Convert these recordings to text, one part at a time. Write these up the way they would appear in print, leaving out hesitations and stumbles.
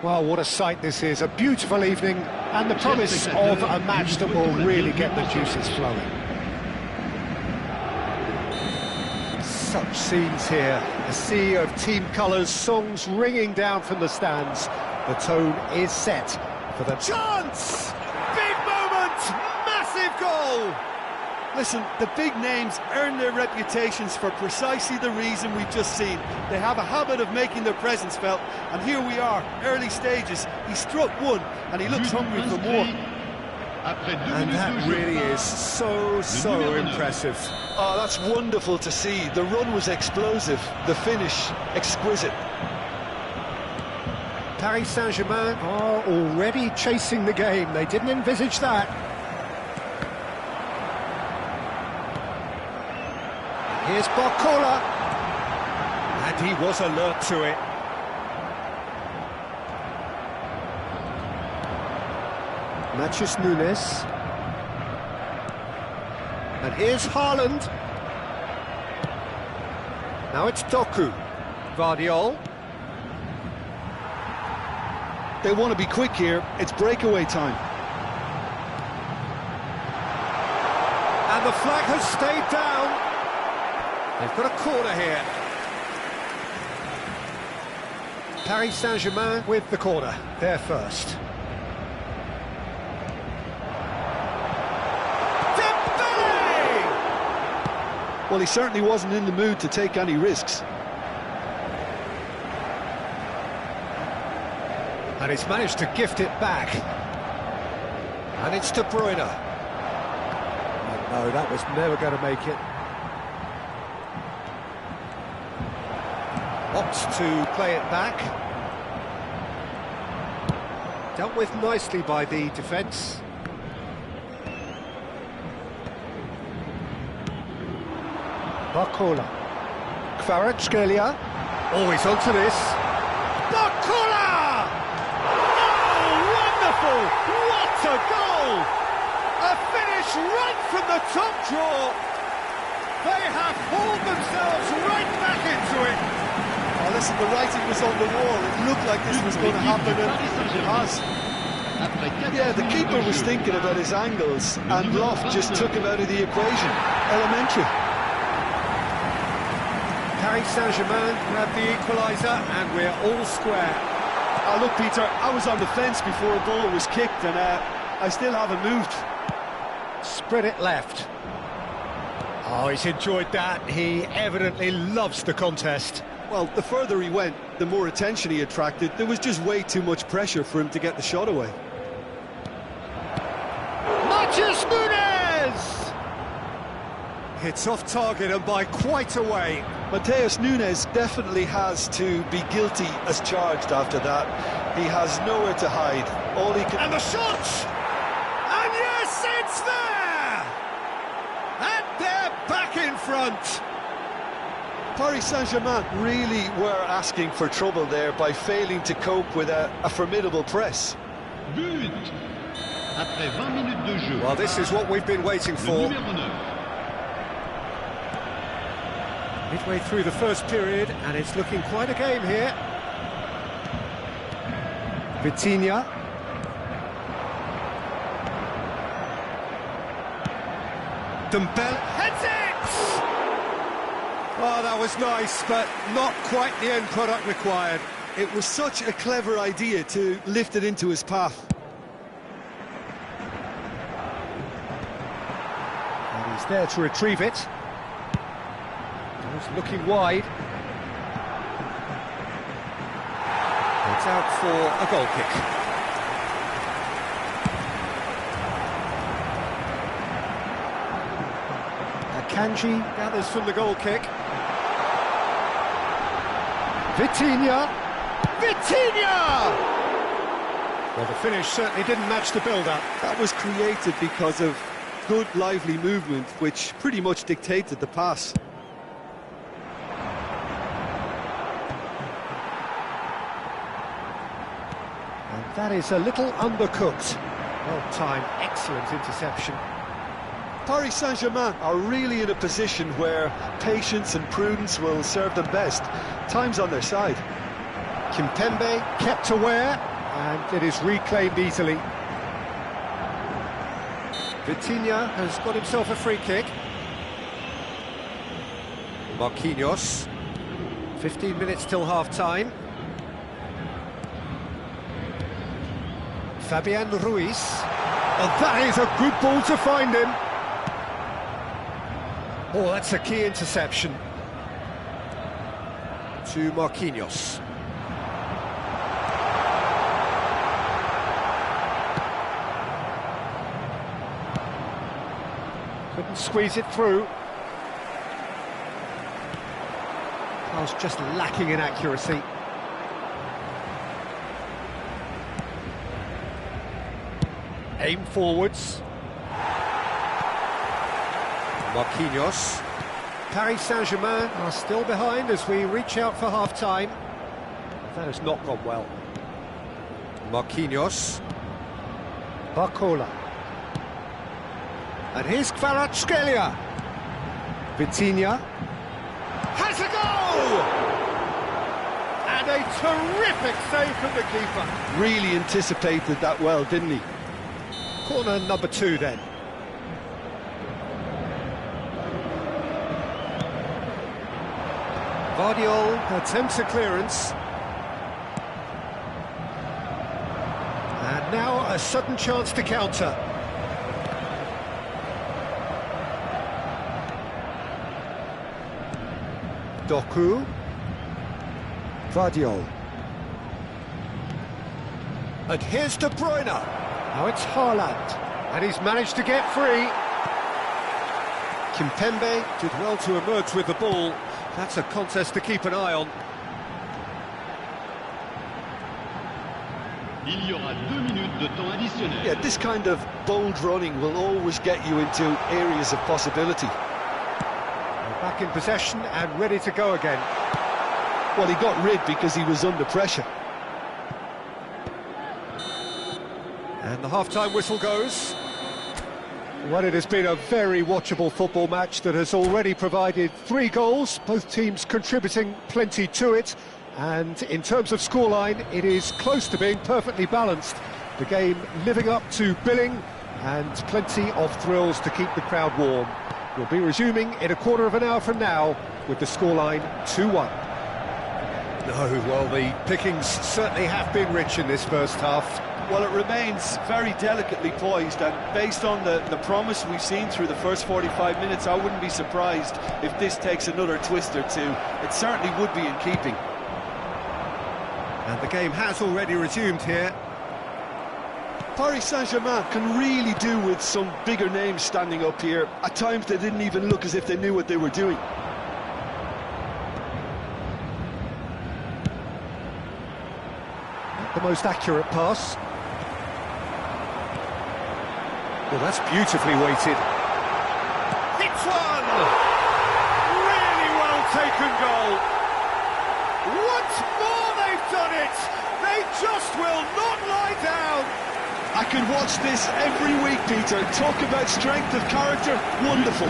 Well, what a sight this is, a beautiful evening, and the promise of a match that will really get the juices flowing. Such scenes here, a sea of team colours, songs ringing down from the stands. The tone is set for the chance! Big moment! Massive goal! Listen, the big names earn their reputations for precisely the reason we've just seen. They have a habit of making their presence felt, and here we are, early stages. He struck one, and he looks hungry for more. And that really is so impressive. Oh, that's wonderful to see. The run was explosive, the finish exquisite. Paris Saint-Germain are already chasing the game. They didn't envisage that. Here's Barcola, and he was alert to it. Matches Nunes, and here's Haaland. Now it's Doku, Vardiol. They want to be quick here, it's breakaway time. And the flag has stayed down. They've got a corner here. Paris Saint-Germain with the corner, they're first. Well, he certainly wasn't in the mood to take any risks. And he's managed to gift it back. And it's De Bruyne. Oh, no, that was never going to make it. Opts to play it back. Dealt with nicely by the defence. Barcola. Kvaratskhelia. Always onto this. Barcola! Oh, wonderful! What a goal! A finish right from the top draw. They have hauled themselves right back into it. Oh, listen, the writing was on the wall. It looked like this was going to happen, and it has. Yeah, the keeper was thinking about his angles, and Loft just took him out of the equation. Elementary. Paris Saint-Germain grab the equaliser, and we're all square. Oh, look, Peter, I was on the fence before a ball was kicked, and I still haven't moved. Spread it left. Oh, he's enjoyed that. He evidently loves the contest. Well, the further he went, the more attention he attracted. There was just way too much pressure for him to get the shot away. Matches Nunes! It's off target and by quite a way. Mateus Nunes definitely has to be guilty as charged after that. He has nowhere to hide. All he can... And the shot! And yes, it's there! And they're back in front! Paris Saint-Germain really were asking for trouble there by failing to cope with a formidable press. Well, this is what we've been waiting for. Midway through the first period, and it's looking quite a game here. Vitinha. Dembele heads it! Oh, that was nice, but not quite the end product required. It was such a clever idea to lift it into his path. And he's there to retrieve it. He's looking wide. It's out for a goal kick. Akanji gathers from the goal kick. Vitinha! Vitinha! Well, the finish certainly didn't match the build-up. That was created because of good, lively movement, which pretty much dictated the pass. And that is a little undercooked. Well timed, excellent interception. Paris Saint-Germain are really in a position where patience and prudence will serve them best. Time's on their side. Kimpembe kept aware. and it is reclaimed easily. Vitinha has got himself a free kick. Marquinhos. 15 minutes till half-time. Fabian Ruiz. Oh, that is a good ball to find him. Oh, that's a key interception. To Marquinhos. Couldn't squeeze it through. I was just lacking in accuracy. Aim forwards. Marquinhos. Paris Saint-Germain are still behind as we reach out for half-time. That has not gone well. Marquinhos. Barcola. And here's Kvaratskhelia. Vitinha. Has a goal! And a terrific save from the keeper. Really anticipated that well, didn't he? Corner number 2 then. Vardiol attempts a clearance. And now a sudden chance to counter. Doku. Vardiol. And here's De Bruyne. Now it's Haaland. And he's managed to get free. Kimpembe did well to emerge with the ball. That's a contest to keep an eye on. Il y aura 2 minutes de temps additionnel. Yeah, this kind of bold running will always get you into areas of possibility. We're back in possession and ready to go again. Well, he got rid because he was under pressure. And the half-time whistle goes. Well, it has been a very watchable football match that has already provided 3 goals, both teams contributing plenty to it. And in terms of scoreline, it is close to being perfectly balanced. The game living up to billing and plenty of thrills to keep the crowd warm. We'll be resuming in a quarter of an hour from now with the scoreline 2-1. No, well, the pickings certainly have been rich in this first half. Well, it remains very delicately poised, and based on the promise we've seen through the first 45 minutes, I wouldn't be surprised if this takes another twist or two. It certainly would be in keeping. And the game has already resumed here. Paris Saint-Germain can really do with some bigger names standing up here. At times they didn't even look as if they knew what they were doing. Not the most accurate pass. Well, that's beautifully weighted. Hits one! Really well taken goal. Once more they've done it! They just will not lie down! I could watch this every week, Peter. Talk about strength of character. Wonderful.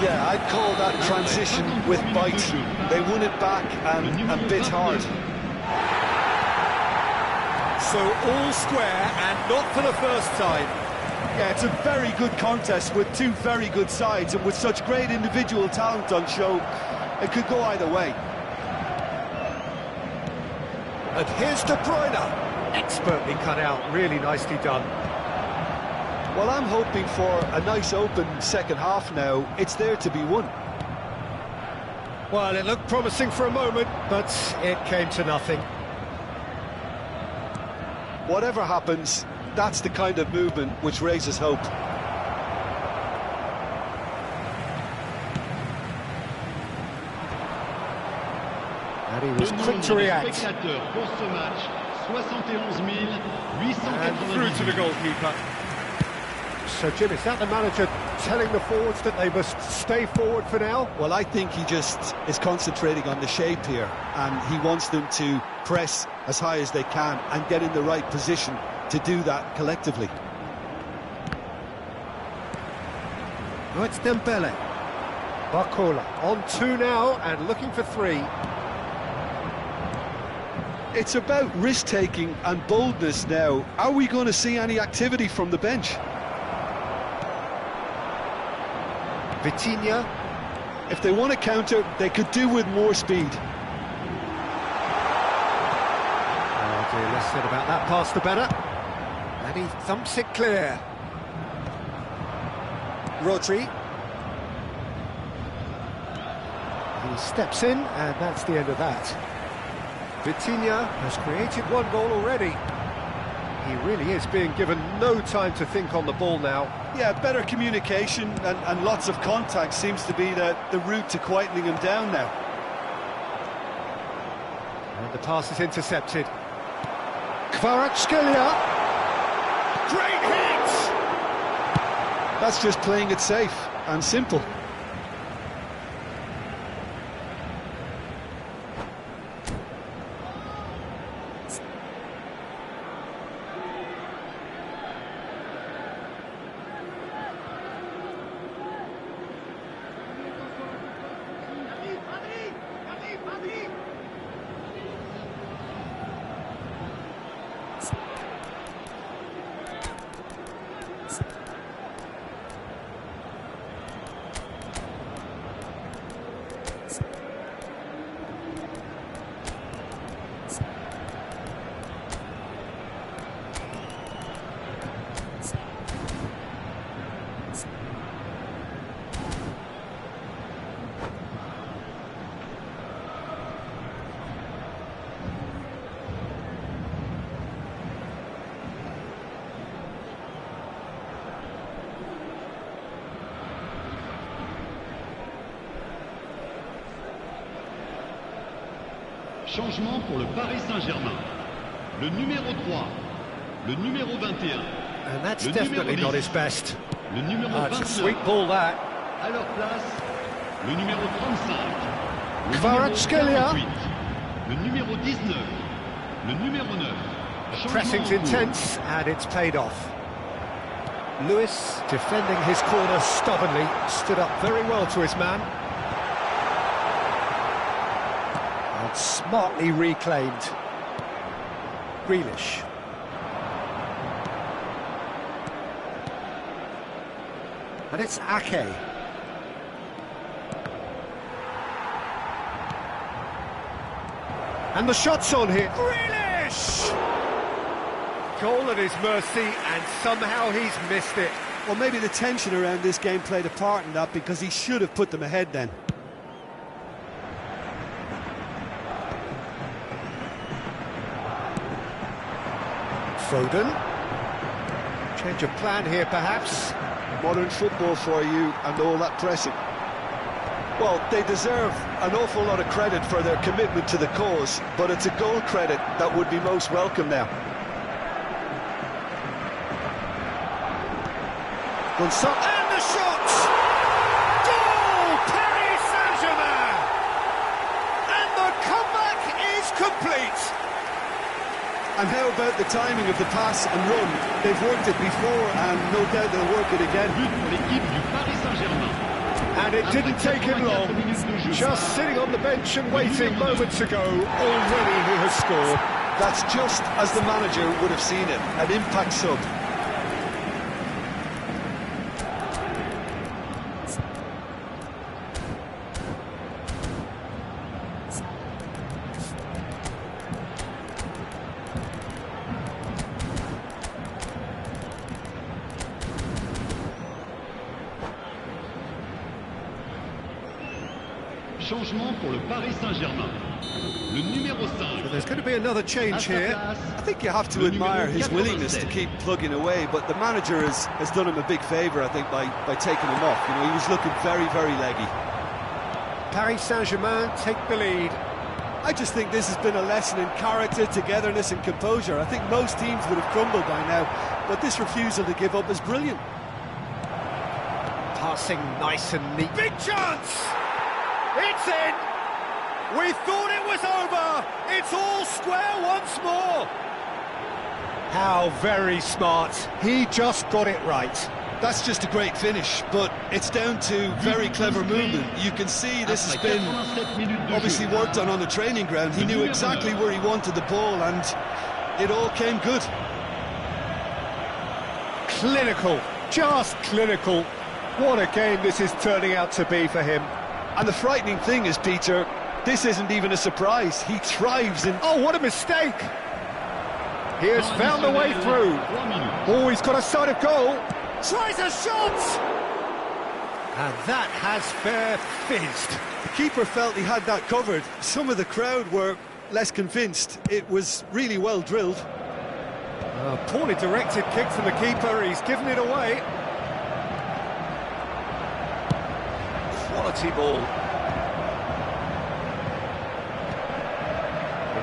Yeah, I'd call that transition with bite. They won it back and bit hard. So all square and not for the first time. Yeah, it's a very good contest with 2 very good sides, and with such great individual talent on show, it could go either way. And here's De Bruyne. Expertly cut out, really nicely done. Well, I'm hoping for a nice open second half now. It's there to be won. Well, it looked promising for a moment, but it came to nothing. Whatever happens, that's the kind of movement which raises hope. And he was quick to react. And through to the goalkeeper. So, Jim, is that the manager telling the forwards that they must stay forward for now? Well, I think he just is concentrating on the shape here, and he wants them to press as high as they can and get in the right position to do that collectively. Oh, it's Dembele. Barcola on 2 now and looking for 3. It's about risk-taking and boldness now. Are we going to see any activity from the bench? Vitinha. If they want to counter, they could do with more speed. Oh dear, less said about that pass the better. And he thumps it clear. Rodri. He steps in, and that's the end of that. Vitinha has created one goal already. He really is being given no time to think on the ball now. Yeah, better communication and lots of contact seems to be the route to quietening him down now. And the pass is intercepted. Kvaratskhelia. Great hit! That's just playing it safe and simple. Changement pour le Paris Saint-Germain. Le numéro 3, le numéro 21. And that's definitely not his best. Le numéro It's a 29. sweet ball, that. À leur place, le numéro 35. Le Kvaratskhelia. numéro 48. Le numéro 19. Le numéro 9. Changement Pressing's en cours. intense, and it's paid off. Lewis, defending his corner stubbornly, stood up very well to his man. And smartly reclaimed. Grealish. And it's Ake. And the shot's on here. Grealish! Goal at his mercy, and somehow he's missed it. Well, maybe the tension around this game played a part in that, because he should have put them ahead then. Foden. Change of plan here, perhaps. Modern football for you and all that pressing. Well, they deserve an awful lot of credit for their commitment to the cause, but it's a goal credit that would be most welcome now. And the shot! Goal! Paris Saint-Germain! And the comeback is complete! And how about the timing of the pass and run? They've worked it before, and no doubt they'll work it again. But pour l'équipe du Paris Saint-Germain. And it didn't take him long. Just sitting on the bench and waiting moments ago, already he has scored. That's just as the manager would have seen it, an impact sub. Changement pour le Paris Saint-Germain. Le numéro 5. So there's going to be another change here. I think you have to admire his willingness to keep plugging away, but the manager has done him a big favour, I think, by taking him off. You know, he was looking very, very leggy. Paris Saint-Germain take the lead. I just think this has been a lesson in character, togetherness and composure. I think most teams would have crumbled by now, but this refusal to give up is brilliant. Passing nice and neat. Big chance! It's in! We thought it was over! It's all square once more! How very smart. He just got it right. That's just a great finish, but it's down to very clever movement. You can see this has been obviously worked on the training ground. He knew exactly where he wanted the ball, and it all came good. Clinical, just clinical. What a game this is turning out to be for him. And the frightening thing is, Peter, this isn't even a surprise. He thrives in... Oh, what a mistake! He has found the way through. Oh, he's got a sight of goal. Tries a shot! And that has fair fizzed. The keeper felt he had that covered. Some of the crowd were less convinced. It was really well drilled. A poorly directed kick from the keeper. He's given it away. Quality ball.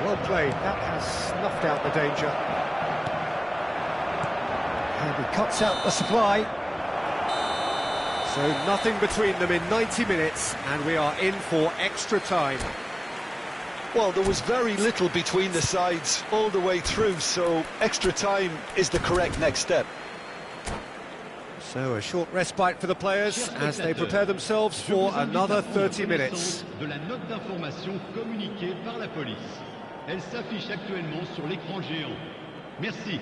Well played. That has snuffed out the danger. And he cuts out the supply. So nothing between them in 90 minutes, and we are in for extra time. Well, there was very little between the sides all the way through, so extra time is the correct next step. So a short respite for the players as they prepare themselves for another 30 minutes. De la note d'information communiquée par la police. Elle s'affiche actuellement sur l'écran géant. Merci.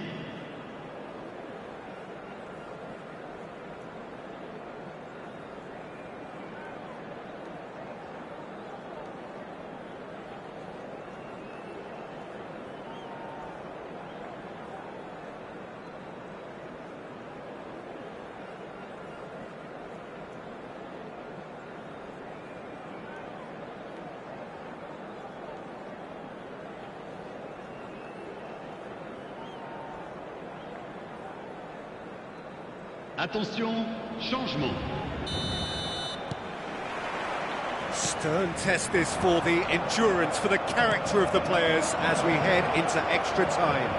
Attention, changement. Stern test this for the endurance, for the character of the players as we head into extra time.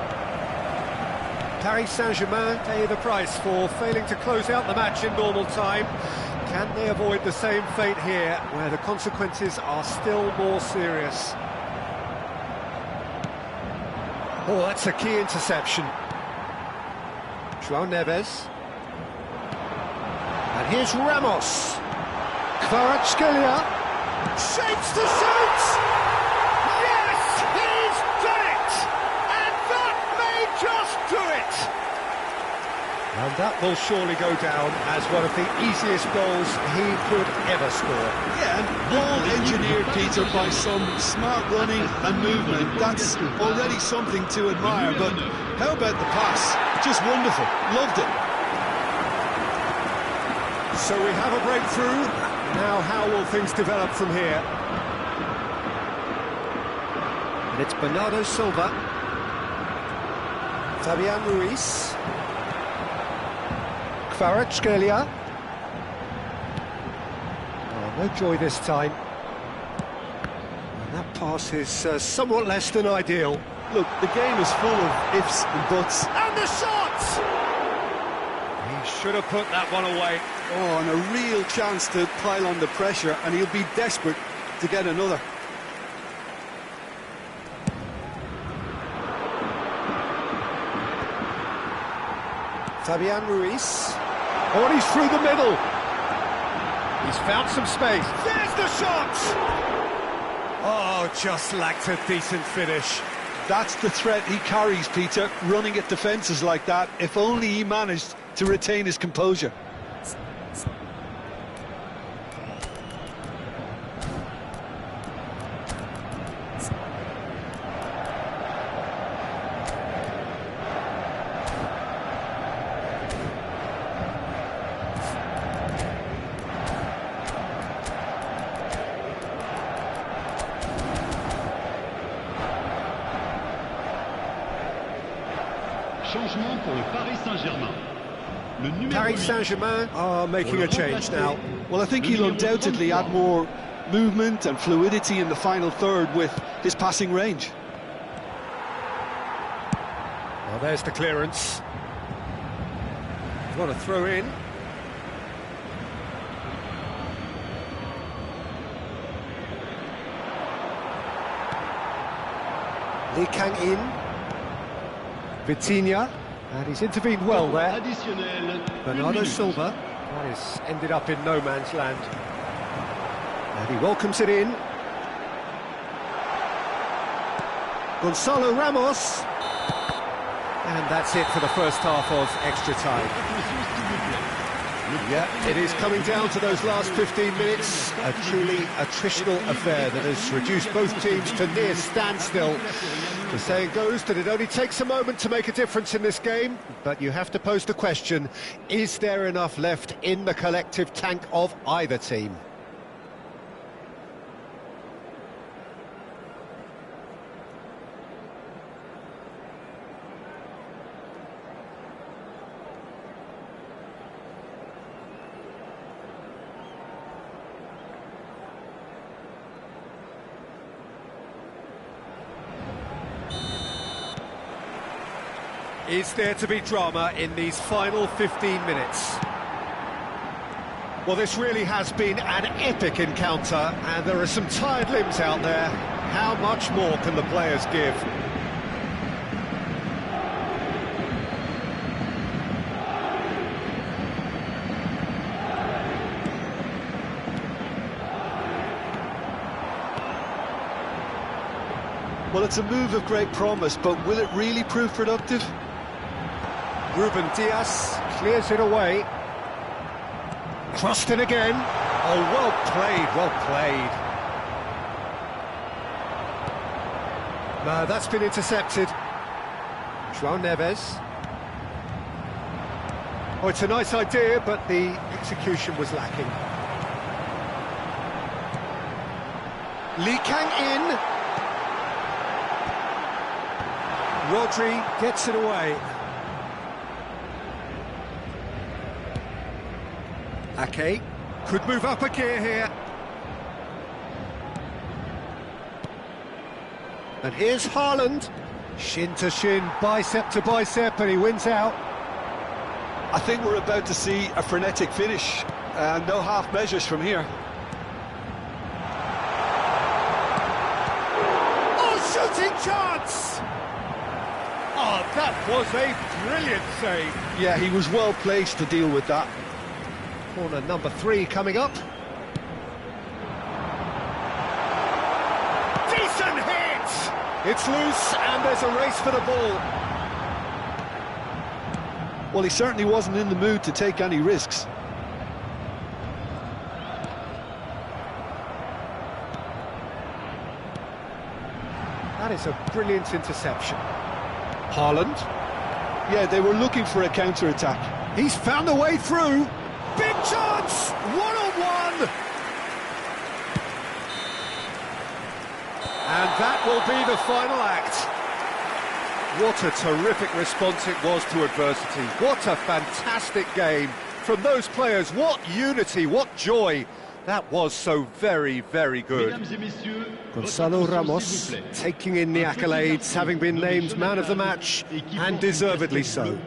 Paris Saint-Germain pay the price for failing to close out the match in normal time. Can they avoid the same fate here, where the consequences are still more serious? Oh, that's a key interception. João Neves. And here's Ramos. Kvaratskhelia shapes to shoot! Yes, he's done it! And that may just do it! And that will surely go down as one of the easiest goals he could ever score. Yeah, and all engineered, Peter, by some smart running and movement. That's already something to admire, but how about the pass? Just wonderful. Loved it. So we have a breakthrough. Now how will things develop from here? And it's Bernardo Silva. Fabian Ruiz. Kvaratskhelia. Oh, no joy this time. And that pass is somewhat less than ideal. Look, the game is full of ifs and buts. And the shot! He should have put that one away. Oh, and a real chance to pile on the pressure, and he'll be desperate to get another. Fabian Ruiz. Oh, and he's through the middle. He's found some space. There's the shot! Oh, just lacked a decent finish. That's the threat he carries, Peter, running at defences like that. If only he managed to retain his composure. Changement pour le Paris Saint-Germain. Paris Saint-Germain are making a change now. Well, I think he'll undoubtedly add more movement and fluidity in the final third with his passing range. Well, there's the clearance. What a throw in. Lee Kang-in. Vitinha. And he's intervened well there. Additionnel. Bernardo Silva. That has ended up in no man's land. And he welcomes it in. Gonzalo Ramos. And that's it for the first half of extra time. Yeah, it is coming down to those last 15 minutes. A truly attritional affair that has reduced both teams to near standstill. The saying goes that it only takes a moment to make a difference in this game, but you have to pose the question, is there enough left in the collective tank of either team? Is there to be drama in these final 15 minutes? Well, this really has been an epic encounter, and there are some tired limbs out there. How much more can the players give? Well, it's a move of great promise, but will it really prove productive? Ruben Dias clears it away. Crossed in again. Oh, well played, well played. No, that's been intercepted. João Neves. Oh, it's a nice idea, but the execution was lacking. Lee Kang in. Rodri gets it away. Ake could move up a gear here. And here's Haaland. Shin to shin, bicep to bicep, and he wins out. I think we're about to see a frenetic finish. No half measures from here. Oh, shooting chance! Oh, that was a brilliant save. Yeah, he was well placed to deal with that. Corner number 3 coming up. Decent hit! It's loose, and there's a race for the ball. Well, he certainly wasn't in the mood to take any risks. That is a brilliant interception. Haaland. Yeah, they were looking for a counter-attack. He's found a way through. Big chance! One-on-one! And that will be the final act. What a terrific response it was to adversity. What a fantastic game from those players. What unity, what joy. That was so very, very good. Gonzalo Ramos taking in the accolades, having been named man of the match, and deservedly so.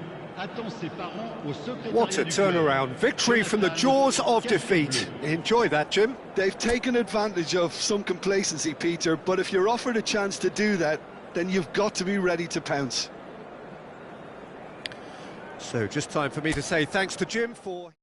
What a turnaround. Victory from the jaws of defeat. Enjoy that, Jim. They've taken advantage of some complacency, Peter, but if you're offered a chance to do that, then you've got to be ready to pounce. So just time for me to say thanks to Jim for...